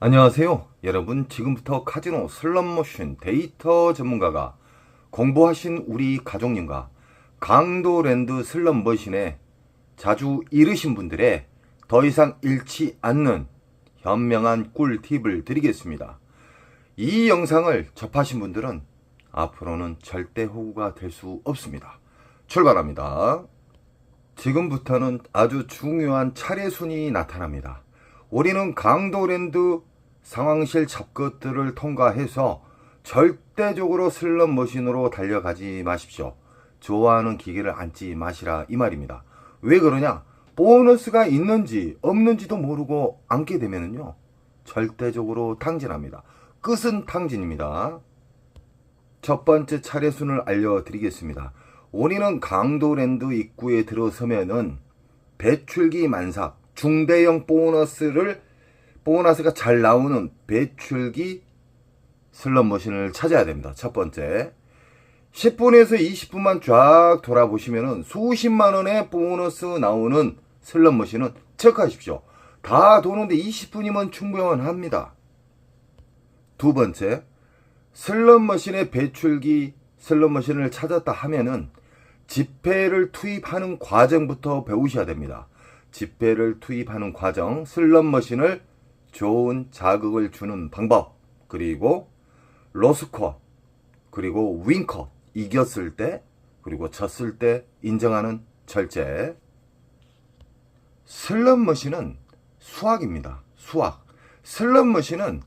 안녕하세요. 여러분, 지금부터 카지노 슬롯머신 데이터 전문가가 공부하신 우리 가족님과 강도랜드 슬롯머신에 자주 잃으신 분들의 더 이상 잃지 않는 현명한 꿀팁을 드리겠습니다. 이 영상을 접하신 분들은 앞으로는 절대 호구가 될 수 없습니다. 출발합니다. 지금부터는 아주 중요한 차례순이 나타납니다. 우리는 강도랜드 상황실 잡것들을 통과해서 절대적으로 슬롯머신으로 달려가지 마십시오. 좋아하는 기계를 앉지 마시라 이 말입니다. 왜 그러냐? 보너스가 있는지 없는지도 모르고 앉게 되면요 절대적으로 탕진합니다. 끝은 탕진입니다. 첫 번째 차례순을 알려드리겠습니다. 우리는 강도랜드 입구에 들어서면은 배출기 만삭 중대형 보너스가 잘 나오는 배출기 슬롯머신을 찾아야 됩니다. 첫 번째 10분에서 20분만 쫙 돌아보시면은 수십만원의 보너스 나오는 슬롯머신은 체크하십시오. 다 도는데 20분이면 충분합니다. 두 번째 슬롯머신의 배출기 슬롯머신을 찾았다 하면은 지폐를 투입하는 과정부터 배우셔야 됩니다. 지폐를 투입하는 과정, 슬롯머신을 좋은 자극을 주는 방법, 그리고 로스컷, 그리고 윈컷, 이겼을 때, 그리고 졌을 때 인정하는 절제. 슬롯머신은 수학입니다. 수학. 슬롯머신은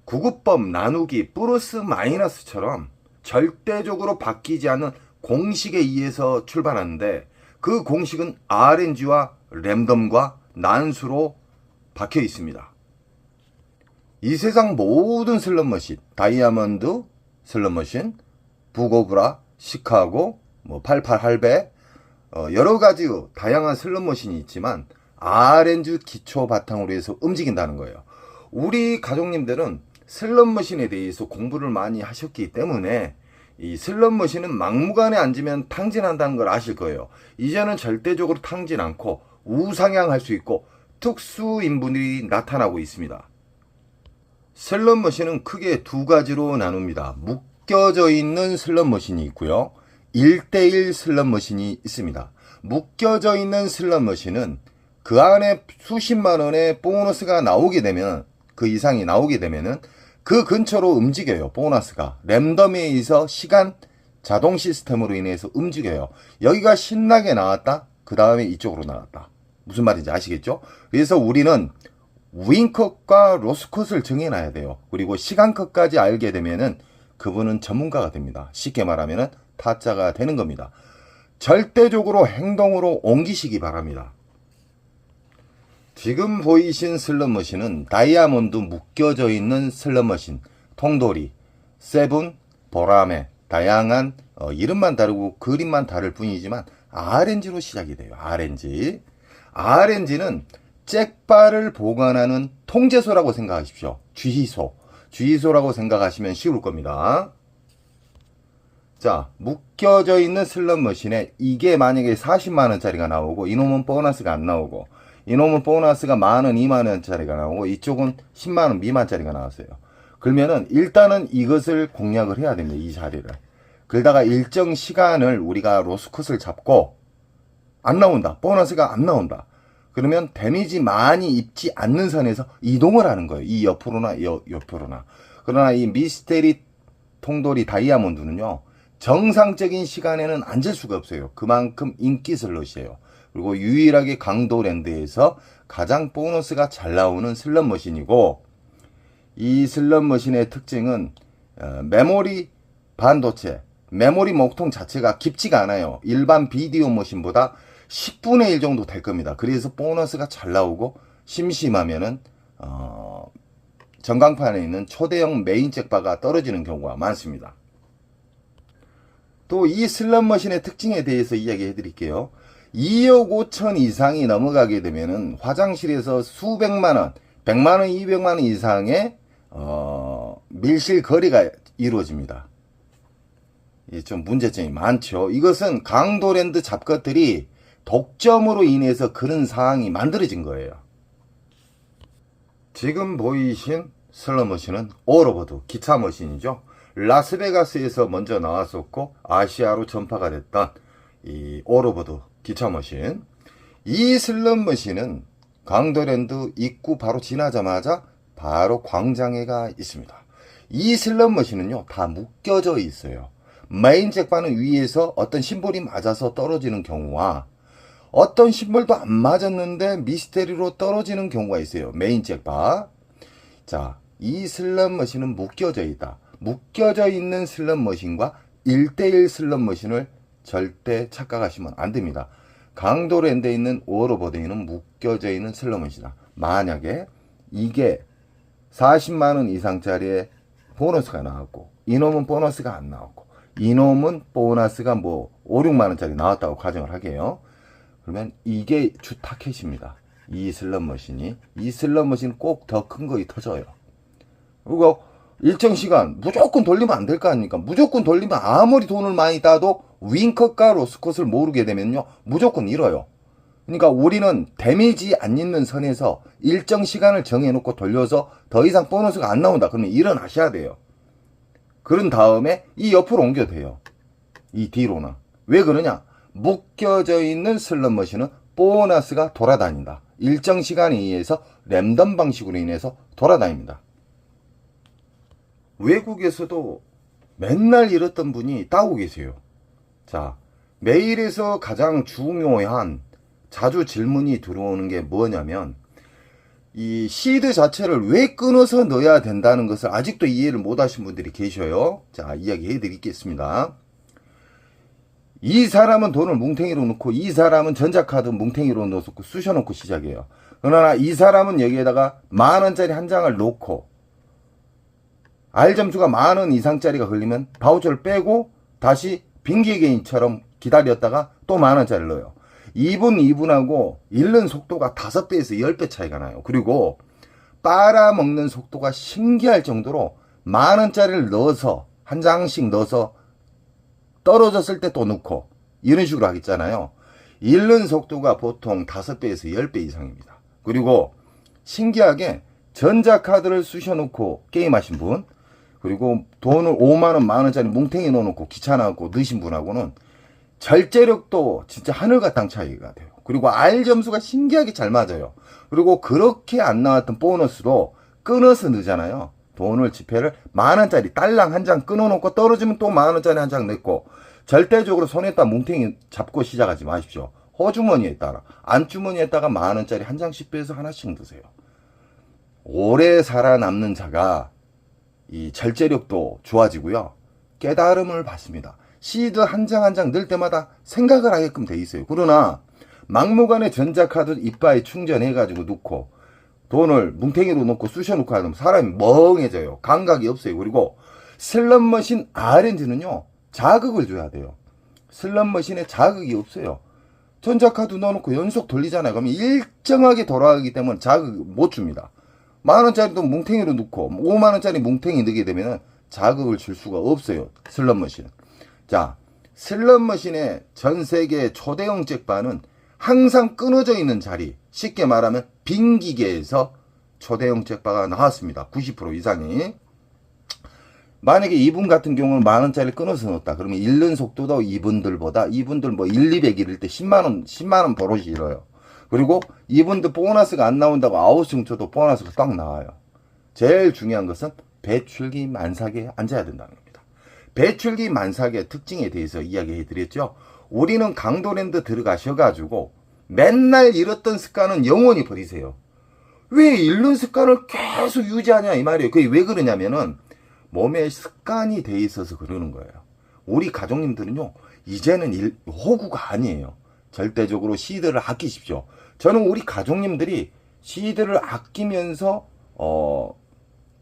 구급법 나누기 플러스 마이너스처럼 절대적으로 바뀌지 않는 공식에 의해서 출발하는데 그 공식은 RNG와 랜덤과 난수로 박혀 있습니다. 이 세상 모든 슬롯머신, 다이아몬드 슬롯머신, 부고브라, 시카고, 88 할배, 여러 가지 다양한 슬롯머신이 있지만 RNG 기초 바탕으로 해서 움직인다는 거예요. 우리 가족님들은 슬롯머신에 대해서 공부를 많이 하셨기 때문에 이 슬롯머신은 막무가내 앉으면 탕진한다는 걸 아실 거예요. 이제는 절대적으로 탕진 않고 우상향할 수 있고 특수인분들이 나타나고 있습니다. 슬롯머신은 크게 두 가지로 나눕니다. 묶여져 있는 슬롯머신이 있고요. 1대1 슬롯머신이 있습니다. 묶여져 있는 슬롯머신은 그 안에 수십만 원의 보너스가 나오게 되면, 그 이상이 나오게 되면은 그 근처로 움직여요. 보너스가 랜덤에 의해서 시간 자동 시스템으로 인해서 움직여요. 여기가 신나게 나왔다, 그 다음에 이쪽으로 나왔다. 무슨 말인지 아시겠죠? 그래서 우리는 윈컷과 로스컷을 정해놔야 돼요. 그리고 시간컷까지 알게 되면은 그분은 전문가가 됩니다. 쉽게 말하면은 타짜가 되는 겁니다. 절대적으로 행동으로 옮기시기 바랍니다. 지금 보이신 슬롯머신은 다이아몬드 묶여져 있는 슬롯머신, 통돌이, 세븐, 보라매, 다양한 이름만 다르고 그림만 다를 뿐이지만 RNG로 시작이 돼요. RNG는 잭바를 보관하는 통제소라고 생각하십시오. 주의소라고 생각하시면 쉬울 겁니다. 자, 묶여져 있는 슬롯머신에 이게 만약에 40만원짜리가 나오고 이놈은 보너스가 안 나오고, 이놈은 보너스가 만원, 2만원짜리가 나오고 이쪽은 10만원 미만짜리가 나왔어요. 그러면은 일단은 이것을 공략을 해야 됩니다. 이 자리를. 그러다가 일정 시간을 우리가 로스컷을 잡고 안 나온다, 보너스가 안 나온다, 그러면 데미지 많이 입지 않는 선에서 이동을 하는 거예요. 이 옆으로나 옆으로나. 그러나 이 미스테리 통돌이 다이아몬드는요, 정상적인 시간에는 앉을 수가 없어요. 그만큼 인기 슬롯이에요. 그리고 유일하게 강도랜드에서 가장 보너스가 잘 나오는 슬롯머신이고, 이 슬롯머신의 특징은 메모리 반도체, 메모리 목통 자체가 깊지가 않아요. 일반 비디오 머신보다 10분의 1 정도 될 겁니다. 그래서 보너스가 잘 나오고 심심하면은 전광판에 있는 초대형 메인 잭바가 떨어지는 경우가 많습니다. 또 이 슬롯머신의 특징에 대해서 이야기해 드릴게요. 2억 5천 이상이 넘어가게 되면은 화장실에서 수백만원, 100만원, 200만원 이상의 밀실 거래가 이루어집니다. 좀 문제점이 많죠. 이것은 강도랜드 잡것들이 독점으로 인해서 그런 상황이 만들어진 거예요. 지금 보이신 슬롯머신은 오로보드 기차 머신이죠. 라스베가스에서 먼저 나왔었고 아시아로 전파가 됐던 이 오로보드 기차 머신. 이 슬롯머신은 강도랜드 입구 바로 지나자마자 바로 광장에가 있습니다. 이 슬롯머신은요 다 묶여져 있어요. 메인 잭바는 위에서 어떤 심볼이 맞아서 떨어지는 경우와 어떤 심볼도 안 맞았는데 미스테리로 떨어지는 경우가 있어요. 메인 잭바. 자, 이 슬롯머신은 묶여져 있다. 묶여져 있는 슬롯머신과 1대1 슬롯머신을 절대 착각하시면 안 됩니다. 강도랜드에 있는 오로보드에는 묶여져 있는 슬롯머신이다. 만약에 이게 40만원 이상짜리의 보너스가 나왔고 이놈은 보너스가 안 나왔고 이놈은 보너스가 뭐 5, 6만원짜리 나왔다고 가정을 하게요. 그러면 이게 주 타켓입니다. 이 슬롯머신이. 이 슬롯머신 꼭 더 큰 거이 터져요. 그리고 일정 시간 무조건 돌리면 안 될 거 아닙니까? 무조건 돌리면 아무리 돈을 많이 따도 윙컷과 로스컷을 모르게 되면요 무조건 잃어요. 그러니까 우리는 데미지 안 있는 선에서 일정 시간을 정해놓고 돌려서 더 이상 보너스가 안 나온다. 그러면 일어나셔야 돼요. 그런 다음에 이 옆으로 옮겨도 돼요. 이 뒤로는. 왜 그러냐? 묶여져 있는 슬롯머신은 보너스가 돌아다닌다. 일정 시간에 의해서 랜덤 방식으로 인해서 돌아다닙니다. 외국에서도 맨날 이랬던 분이 따고 계세요. 자, 메일에서 가장 중요한 자주 질문이 들어오는 게 뭐냐면 이 시드 자체를 왜 끊어서 넣어야 된다는 것을 아직도 이해를 못 하신 분들이 계셔요. 자, 이야기해 드리겠습니다. 이 사람은 돈을 뭉탱이로 넣고 이 사람은 전자카드 뭉탱이로 넣어서 쑤셔놓고 시작해요. 그러나 이 사람은 여기에다가 만원짜리 한 장을 놓고 R점수가 만원 이상짜리가 걸리면 바우처를 빼고 다시 빙기개인처럼 기다렸다가 또 만원짜리를 넣어요. 2분하고 잃는 속도가 5배에서 10배 차이가 나요. 그리고 빨아먹는 속도가 신기할 정도로 만원짜리를 넣어서 한 장씩 넣어서 떨어졌을 때 또 넣고 이런 식으로 하겠잖아요. 잃는 속도가 보통 5배에서 10배 이상입니다. 그리고 신기하게 전자카드를 쑤셔놓고 게임하신 분, 그리고 돈을 5만원 만원짜리 뭉탱이 넣어놓고 귀찮아갖고 넣으신 분하고는 절제력도 진짜 하늘과 땅 차이가 돼요. 그리고 R점수가 신기하게 잘 맞아요. 그리고 그렇게 안 나왔던 보너스도 끊어서 넣잖아요. 돈을 지폐를 만원짜리 딸랑 한 장 끊어놓고 떨어지면 또 만원짜리 한 장 넣고 절대적으로 손에다 뭉탱이 잡고 시작하지 마십시오. 호주머니에 따라 안주머니에다가 만원짜리 한 장씩 빼서 하나씩 넣으세요. 오래 살아남는 자가 이 절제력도 좋아지고요. 깨달음을 받습니다. 시드 한 장 한 장 넣을 때마다 생각을 하게끔 돼 있어요. 그러나 막무가내 전자카드 이빠에 충전해가지고 넣고 돈을 뭉탱이로 넣고 쑤셔놓고 하면 사람이 멍해져요. 감각이 없어요. 그리고 슬롯머신 RNG는요 자극을 줘야 돼요. 슬롯머신에 자극이 없어요. 전자카드 넣어놓고 연속 돌리잖아요. 그러면 일정하게 돌아가기 때문에 자극 못 줍니다. 만원짜리도 뭉탱이로 넣고 5만원짜리 뭉탱이 넣게 되면 자극을 줄 수가 없어요. 슬롯머신은. 자, 슬롯머신의 전세계 초대형 잭바는 항상 끊어져 있는 자리, 쉽게 말하면 빈 기계에서 초대형 잭바가 나왔습니다. 90% 이상이. 만약에 이분 같은 경우는 만원짜리 끊어서 넣었다. 그러면 잃는 속도도 이분들 뭐 1, 200 이럴 때 10만원 버릇이 잃어요. 그리고 이분들 보너스가 안 나온다고 아웃승 쳐도 보너스가 딱 나와요. 제일 중요한 것은 배출기 만삭에 앉아야 된다는 겁니다. 배출기 만삭의 특징에 대해서 이야기해 드렸죠. 우리는 강도랜드 들어가셔가지고 맨날 잃었던 습관은 영원히 버리세요. 왜 잃는 습관을 계속 유지하냐 이 말이에요. 그게 왜 그러냐면은 몸에 습관이 돼 있어서 그러는 거예요. 우리 가족님들은요 이제는 호구가 아니에요. 절대적으로 시드를 아끼십시오. 저는 우리 가족님들이 시드를 아끼면서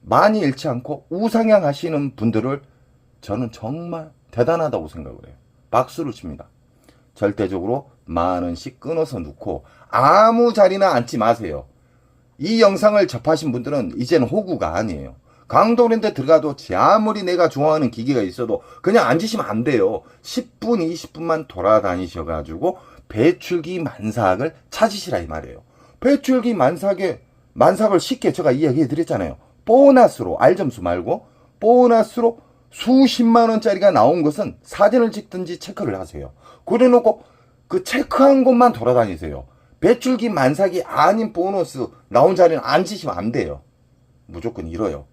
많이 잃지 않고 우상향 하시는 분들을 저는 정말 대단하다고 생각을 해요. 박수를 칩니다. 절대적으로 만원씩 끊어서 넣고 아무 자리나 앉지 마세요. 이 영상을 접하신 분들은 이제는 호구가 아니에요. 강도랜드 들어가도 아무리 내가 좋아하는 기계가 있어도 그냥 앉으시면 안 돼요. 10분 20분만 돌아다니셔가지고 배출기 만삭을 찾으시라 이 말이에요. 배출기 만삭을 쉽게 제가 이야기해 드렸잖아요. 보너스로, 알점수 말고 보너스로 수십만 원짜리가 나온 것은 사진을 찍든지 체크를 하세요. 그래 놓고 그 체크한 곳만 돌아다니세요. 배출기 만삭이 아닌 보너스 나온 자리는 앉으시면 안 돼요. 무조건 잃어요.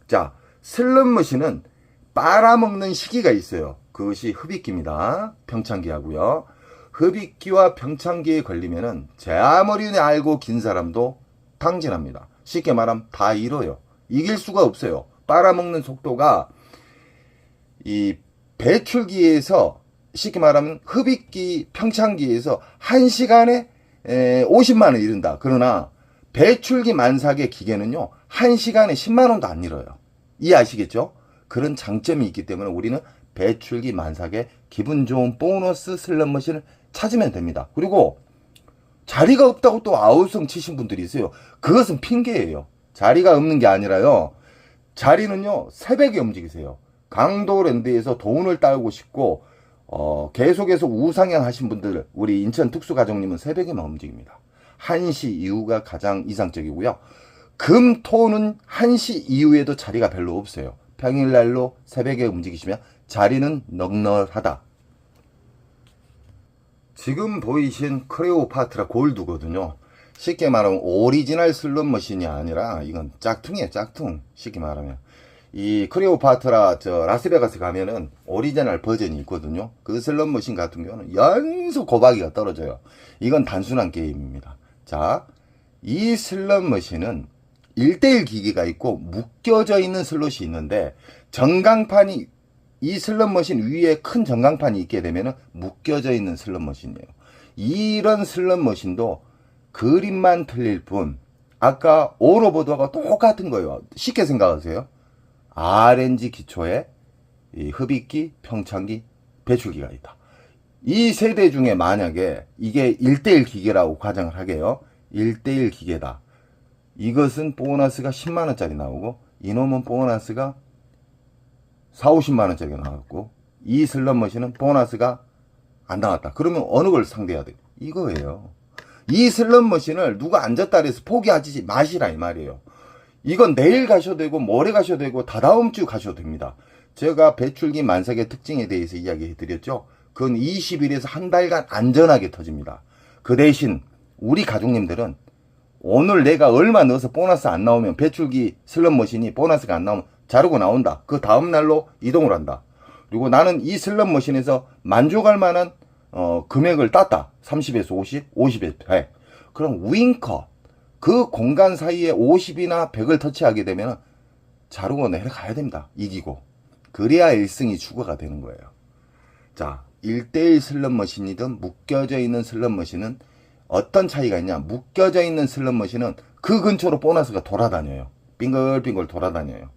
자, 슬롯머신은 빨아먹는 시기가 있어요. 그것이 흡입기입니다. 평창기하고요. 흡입기와 평창기에 걸리면은 제 아무리 알고 긴 사람도 탕진합니다. 쉽게 말하면 다 잃어요. 이길 수가 없어요. 빨아먹는 속도가 이 배출기에서 쉽게 말하면 흡입기 평창기에서 1시간에 50만 원 잃는다. 그러나 배출기 만삭의 기계는요 1시간에 10만 원도 안 잃어요. 이해하시겠죠? 그런 장점이 있기 때문에 우리는 배출기 만삭의 기분 좋은 보너스 슬롯머신을 찾으면 됩니다. 그리고 자리가 없다고 또 아우성 치신 분들이 있어요. 그것은 핑계예요. 자리가 없는 게 아니라요. 자리는요 새벽에 움직이세요. 강도랜드에서 돈을 따고 싶고 계속해서 우상향 하신 분들, 우리 인천 특수가족님은 새벽에만 움직입니다. 1시 이후가 가장 이상적이고요. 금, 토는 1시 이후에도 자리가 별로 없어요. 평일날로 새벽에 움직이시면 자리는 넉넉하다. 지금 보이신 크레오파트라 골드거든요. 쉽게 말하면 오리지널 슬롯머신이 아니라 이건 짝퉁이에요. 짝퉁. 쉽게 말하면 이 크레오파트라 라스베가스 가면은 오리지널 버전이 있거든요. 그 슬롯머신 같은 경우는 연속 고박이가 떨어져요. 이건 단순한 게임입니다. 자, 이 슬롯머신은 1대1 기기가 있고 묶여져 있는 슬롯이 있는데 전광판이 이 슬롯머신 위에 큰 전광판이 있게 되면은 묶여져 있는 슬롯머신이에요. 이런 슬롯머신도 그림만 틀릴 뿐 아까 오로보드하고 똑같은 거예요. 쉽게 생각하세요. RNG 기초에 이 흡입기, 평창기, 배출기가 있다. 이 세대 중에 만약에 이게 1대1 기계라고 가정을 하게요. 1대1 기계다. 이것은 보너스가 10만원짜리 나오고 이놈은 보너스가 4, 50만원짜리가 나왔고 이 슬롯머신은 보너스가 안 나왔다. 그러면 어느 걸 상대해야 돼? 이거예요. 이 슬롯머신을 누가 앉았다 그래서 포기하지 마시라 이 말이에요. 이건 내일 가셔도 되고 모레 가셔도 되고 다다음 주 가셔도 됩니다. 제가 배출기 만삭의 특징에 대해서 이야기해 드렸죠. 그건 20일에서 한 달간 안전하게 터집니다. 그 대신 우리 가족님들은 오늘 내가 얼마 넣어서 보너스 안 나오면 배출기 슬롯머신이 보너스가 안 나오면 자르고 나온다. 그 다음 날로 이동을 한다. 그리고 나는 이 슬롯머신에서 만족할 만한 금액을 땄다. 30에서 50, 50에서 100. 그럼 윙커 그 공간 사이에 50이나 100을 터치하게 되면 자르고 내려가야 됩니다. 이기고. 그래야 1승이 추가가 되는 거예요. 자, 1대1 슬롯머신이든 묶여져 있는 슬롯머신은 어떤 차이가 있냐? 묶여져 있는 슬롯머신은 그 근처로 보너스가 돌아다녀요. 빙글빙글 돌아다녀요.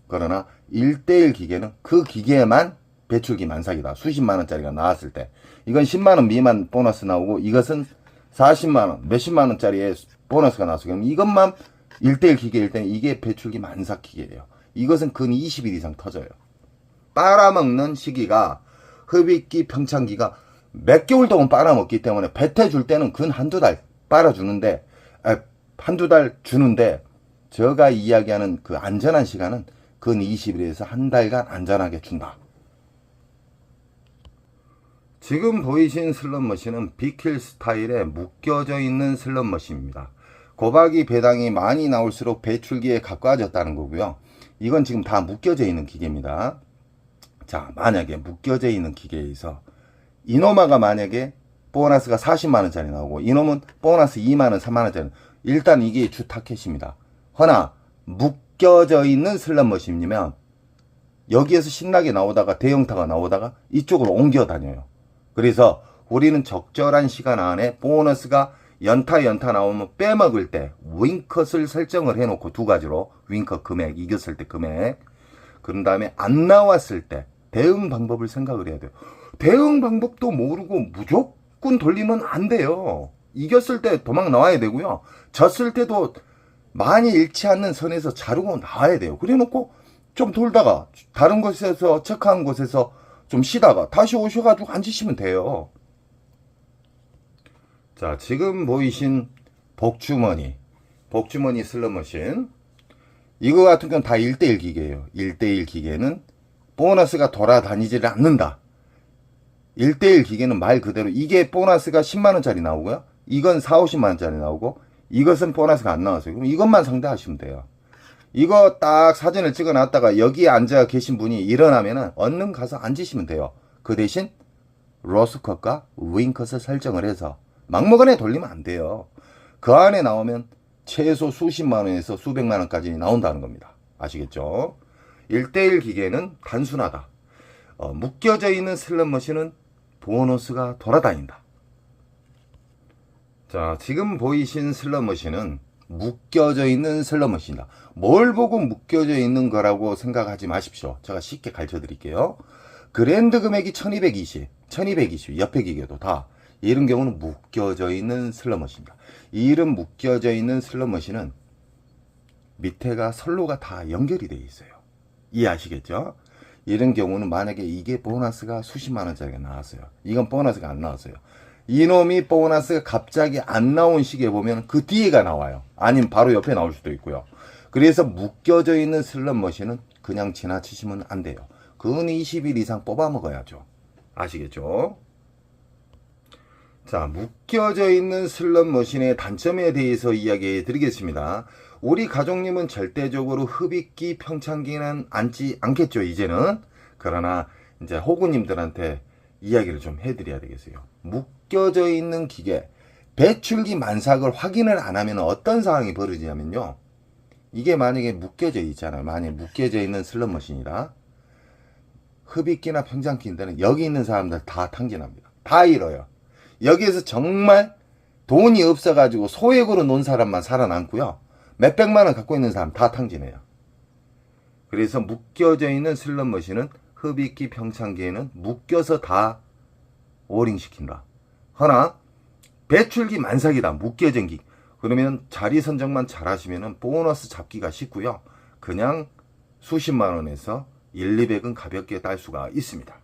그러나 1대1 기계는 그 기계에만 배출기 만삭이다. 수십만원짜리가 나왔을 때. 이건 10만원 미만 보너스 나오고 이것은 40만원, 몇십만원짜리의 보너스가 나왔어요. 그럼 이것만 1대1 기계일 때는 이게 배출기 만삭 기계예요. 이것은 근 20일 이상 터져요. 빨아먹는 시기가 흡입기, 평창기가 몇 개월 동안 빨아먹기 때문에 뱉어줄 때는 근 한두 달 빨아주는데 한두 달 주는데 제가 이야기하는 그 안전한 시간은 근 20일에서 한 달간 안전하게 준다. 지금 보이신 슬롯머신은 비킬 스타일에 묶여져 있는 슬롯머신입니다. 고박이 배당이 많이 나올수록 배출기에 가까워졌다는 거고요. 이건 지금 다 묶여져 있는 기계입니다. 자, 만약에 묶여져 있는 기계에서 이노마가 만약에 보너스가 40만원짜리 나오고 이놈은 보너스 2만원, 3만원짜리 일단 이게 주 타켓입니다. 허나 묶여져 있는 슬롯머신이면 여기에서 신나게 나오다가 대형타가 나오다가 이쪽으로 옮겨 다녀요. 그래서 우리는 적절한 시간 안에 보너스가 연타 나오면 빼먹을 때 윙컷을 설정을 해놓고 두 가지로 윙컷 금액, 이겼을 때 금액, 그런 다음에 안 나왔을 때 대응 방법을 생각을 해야 돼요. 대응 방법도 모르고 무조건 돌리면 안 돼요. 이겼을 때 도망 나와야 되고요. 졌을 때도 많이 잃지 않는 선에서 자르고 나와야 돼요. 그래 놓고 좀 돌다가 다른 곳에서 체크한 곳에서 좀 쉬다가 다시 오셔가지고 앉으시면 돼요. 자, 지금 보이신 복주머니 슬롯머신, 이거 같은 건 다 1대1 기계예요. 1대1 기계는 보너스가 돌아다니지를 않는다. 1대1 기계는 말 그대로 이게 보너스가 10만원짜리 나오고요. 이건 4, 50만원짜리 나오고 이것은 보너스가 안 나왔어요. 그럼 이것만 상대하시면 돼요. 이거 딱 사진을 찍어 놨다가 여기에 앉아 계신 분이 일어나면은 얼른 가서 앉으시면 돼요. 그 대신 로스컷과 윙컷을 설정을 해서 막무가내 돌리면 안 돼요. 그 안에 나오면 최소 수십만원에서 수백만원까지 나온다는 겁니다. 아시겠죠? 1대1 기계는 단순하다. 묶여져 있는 슬롯머신은 보너스가 돌아다닌다. 자, 지금 보이신 슬롯머신은 묶여져 있는 슬롯머신이다. 뭘 보고 묶여져 있는 거라고 생각하지 마십시오. 제가 쉽게 가르쳐 드릴게요. 그랜드 금액이 1220 옆에 기계도 다 이런 경우는 묶여져 있는 슬롯머신입니다. 이런 묶여져 있는 슬롯머신은 밑에가 선로가 다 연결이 되어 있어요. 이해하시겠죠? 이런 경우는 만약에 이게 보너스가 수십만원짜리가 나왔어요. 이건 보너스가 안 나왔어요. 이놈이 보너스가 갑자기 안 나온 시기에 보면 그 뒤에가 나와요. 아니면 바로 옆에 나올 수도 있고요. 그래서 묶여져 있는 슬롯머신은 그냥 지나치시면 안 돼요. 근 20일 이상 뽑아 먹어야죠. 아시겠죠? 자, 묶여져 있는 슬롯머신의 단점에 대해서 이야기해 드리겠습니다. 우리 가족님은 절대적으로 흡입기 평창기는 앉지 않겠죠, 이제는. 그러나 이제 호구님들한테 이야기를 좀 해드려야 되겠어요. 묶여져 있는 기계, 배출기 만삭을 확인을 안 하면 어떤 상황이 벌어지냐면요. 이게 만약에 묶여져 있잖아요. 만약에 묶여져 있는 슬롯머신이다. 흡입기나 평창기인데는 여기 있는 사람들 다 탕진합니다. 다 잃어요. 여기에서 정말 돈이 없어가지고 소액으로 논 사람만 살아남고요. 몇백만원 갖고 있는 사람 다 탕진해요. 그래서 묶여져 있는 슬롯머신은 흡입기 평창기에는 묶여서 다 오링시킨다. 허나 배출기 만삭이다. 묶여진 기. 그러면 자리 선정만 잘 하시면 보너스 잡기가 쉽고요. 그냥 수십만원에서 1, 200은 가볍게 딸 수가 있습니다.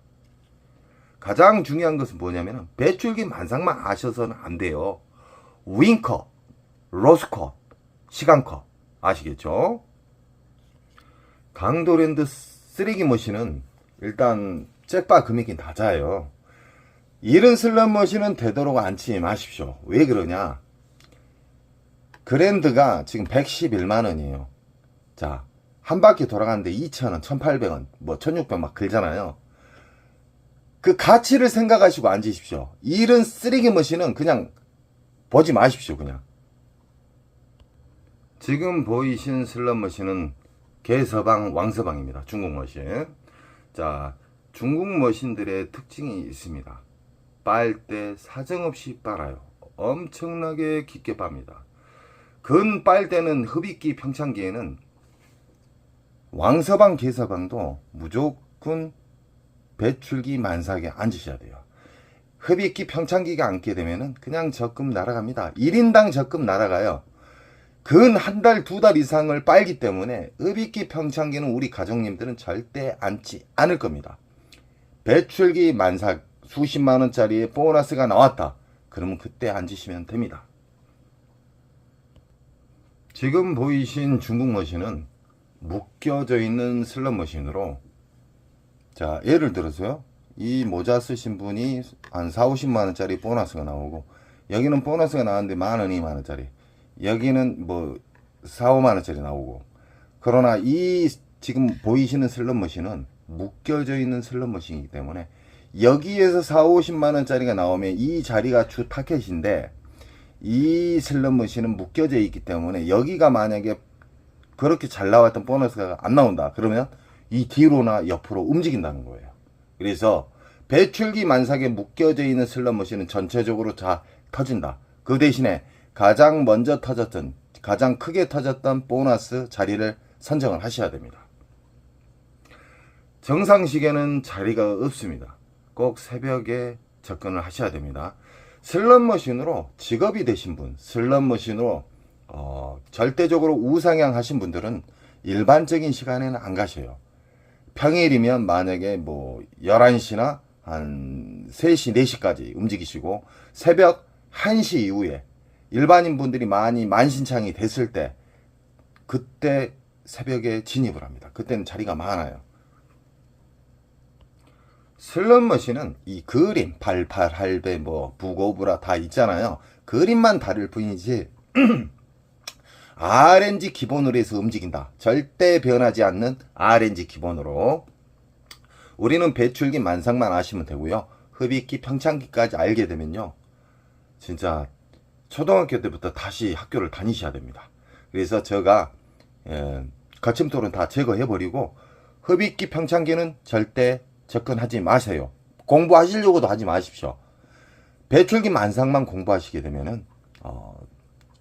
가장 중요한 것은 뭐냐면 배출기 만삭만 아셔서는 안 돼요. 윙컷, 로스컷, 시간컷 아시겠죠? 강도랜드 쓰레기 머신은 일단 잭바 금액이 낮아요. 이런 슬롯머신은 되도록 앉지 마십시오. 왜 그러냐? 그랜드가 지금 111만원이에요. 자, 한 바퀴 돌아가는데 2,000원, 1,800원, 뭐 1,600원 막 들잖아요. 그 가치를 생각하시고 앉으십시오. 이런 쓰레기 머신은 그냥 보지 마십시오. 그냥. 지금 보이신 슬롯머신은 개서방, 왕서방입니다. 중국 머신. 자, 중국 머신들의 특징이 있습니다. 빨 때 사정없이 빨아요. 엄청나게 깊게 빱니다. 근 빨 때는 흡입기 평창기에는 왕서방, 개서방도 무조건 배출기 만삭에 앉으셔야 돼요. 흡입기 평창기가 앉게 되면은 그냥 적금 날아갑니다. 1인당 적금 날아가요. 근 한 달, 두 달 이상을 빨기 때문에 흡입기 평창기는 우리 가족님들은 절대 앉지 않을 겁니다. 배출기 만삭 수십만원짜리의 보너스가 나왔다. 그러면 그때 앉으시면 됩니다. 지금 보이신 중국 머신은 묶여져 있는 슬롯머신으로, 자, 예를 들어서요. 이 모자 쓰신 분이 한 4, 50만원짜리 보너스가 나오고, 여기는 보너스가 나왔는데 만원, 2만원짜리. 여기는 뭐 4, 5만원짜리 나오고. 그러나 이 지금 보이시는 슬롯머신은 묶여져 있는 슬롯머신이기 때문에 여기에서 4, 50만원짜리가 나오면 이 자리가 주 타켓인데, 이 슬롯머신은 묶여져 있기 때문에 여기가 만약에 그렇게 잘 나왔던 보너스가 안 나온다. 그러면 이 뒤로나 옆으로 움직인다는 거예요. 그래서 배출기 만삭에 묶여져 있는 슬롯머신은 전체적으로 다 터진다. 그 대신에 가장 먼저 터졌던, 가장 크게 터졌던 보너스 자리를 선정을 하셔야 됩니다. 정상시계는 자리가 없습니다. 꼭 새벽에 접근을 하셔야 됩니다. 슬롯머신으로 직업이 되신 분, 슬롯머신으로 절대적으로 우상향 하신 분들은 일반적인 시간에는 안 가셔요. 평일이면 만약에 뭐 11시나 한 3시, 4시까지 움직이시고, 새벽 1시 이후에 일반인 분들이 많이 만신창이 됐을 때, 그때 새벽에 진입을 합니다. 그때는 자리가 많아요. 슬롯머신은 이 그림, 88, 할배, 뭐 부고브라 다 있잖아요. 그림만 다를 뿐이지 RNG 기본으로 해서 움직인다. 절대 변하지 않는 RNG 기본으로. 우리는 배출기 만상만 아시면 되고요. 흡입기, 평창기까지 알게 되면요, 진짜 초등학교 때부터 다시 학교를 다니셔야 됩니다. 그래서 제가 거침돌은 다 제거해버리고 흡입기, 평창기는 절대 접근하지 마세요. 공부하시려고도 하지 마십시오. 배출기 만상만 공부하시게 되면은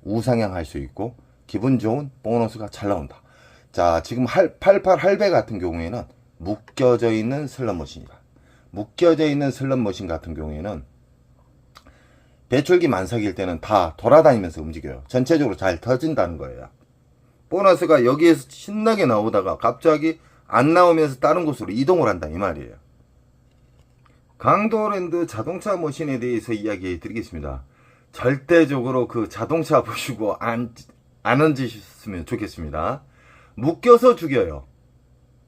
우상향 할 수 있고 기분 좋은 보너스가 잘 나온다. 자, 지금 88 할배 같은 경우에는 묶여져 있는 슬롯머신이다. 묶여져 있는 슬롯머신 같은 경우에는 배출기 만삭일 때는 다 돌아다니면서 움직여요. 전체적으로 잘 터진다는 거예요. 보너스가 여기에서 신나게 나오다가 갑자기 안 나오면서 다른 곳으로 이동을 한다, 이 말이에요. 강도랜드 자동차 머신에 대해서 이야기 드리겠습니다. 절대적으로 그 자동차 보시고 안 앉으셨으면 좋겠습니다. 묶여서 죽여요.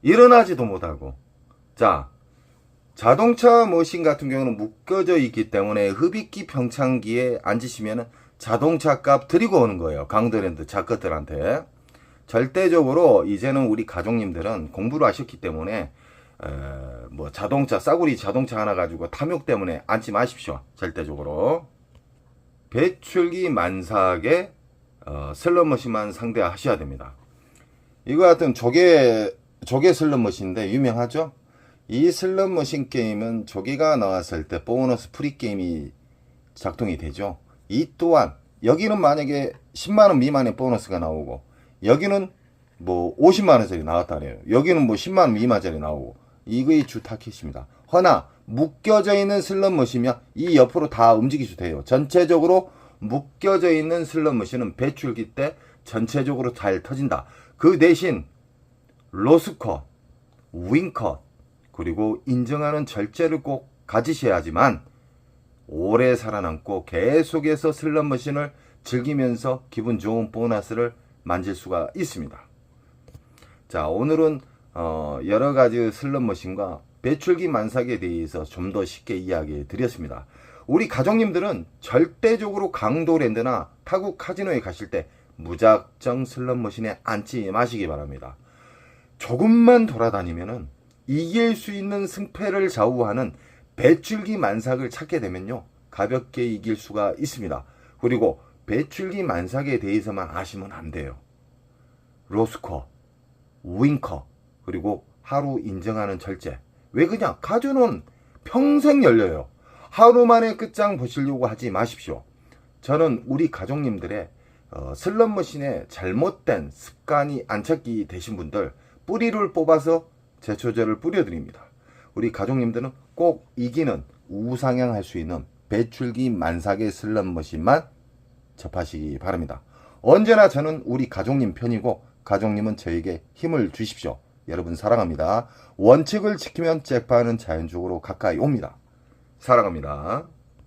일어나지도 못하고. 자, 자동차 머신 같은 경우는 묶여져 있기 때문에 흡입기 평창기에 앉으시면 자동차 값 드리고 오는 거예요. 강도랜드 작것들한테. 절대적으로 이제는 우리 가족님들은 공부를 하셨기 때문에 뭐 자동차, 싸구리 자동차 하나 가지고 탐욕 때문에 앉지 마십시오. 절대적으로. 배출기 만삭에 슬롯머신만 상대하셔야 됩니다. 이거 같은 조개 슬롯머신인데 유명하죠? 이 슬롯머신 게임은 조개가 나왔을 때 보너스 프리게임이 작동이 되죠. 이 또한 여기는 만약에 10만원 미만의 보너스가 나오고 여기는 뭐 50만원짜리 나왔다 그래요. 여기는 뭐 10만원 미만짜리 나오고 이거의 주 타켓입니다. 허나 묶여져 있는 슬롯머신이면 이 옆으로 다 움직이셔도 돼요. 전체적으로 묶여져 있는 슬롯머신은 배출기 때 전체적으로 잘 터진다. 그 대신 로스컷, 윙컷, 그리고 인정하는 절제를 꼭 가지셔야지만 오래 살아남고 계속해서 슬롯머신을 즐기면서 기분 좋은 보너스를 만질 수가 있습니다. 자, 오늘은 여러 가지 슬롯머신과 배출기 만삭에 대해서 좀 더 쉽게 이야기 드렸습니다. 우리 가족님들은 절대적으로 강도랜드나 타국 카지노에 가실 때 무작정 슬롯머신에 앉지 마시기 바랍니다. 조금만 돌아다니면은 이길 수 있는 승패를 좌우하는 배출기 만삭을 찾게 되면요, 가볍게 이길 수가 있습니다. 그리고 배출기 만삭에 대해서만 아시면 안 돼요. 로스컷, 윙컷, 그리고 하루 인정하는 절제. 왜 그냥 카지노는 평생 열려요. 하루 만에 끝장 보시려고 하지 마십시오. 저는 우리 가족님들의 슬롯머신에 잘못된 습관이 안착이 되신 분들 뿌리를 뽑아서 제초제를 뿌려드립니다. 우리 가족님들은 꼭 이기는 우상향 할 수 있는 배출기 만삭의 슬롯머신만 접하시기 바랍니다. 언제나 저는 우리 가족님 편이고 가족님은 저에게 힘을 주십시오. 여러분 사랑합니다. 원칙을 지키면 잭파는 자연적으로 가까이 옵니다. 사랑합니다.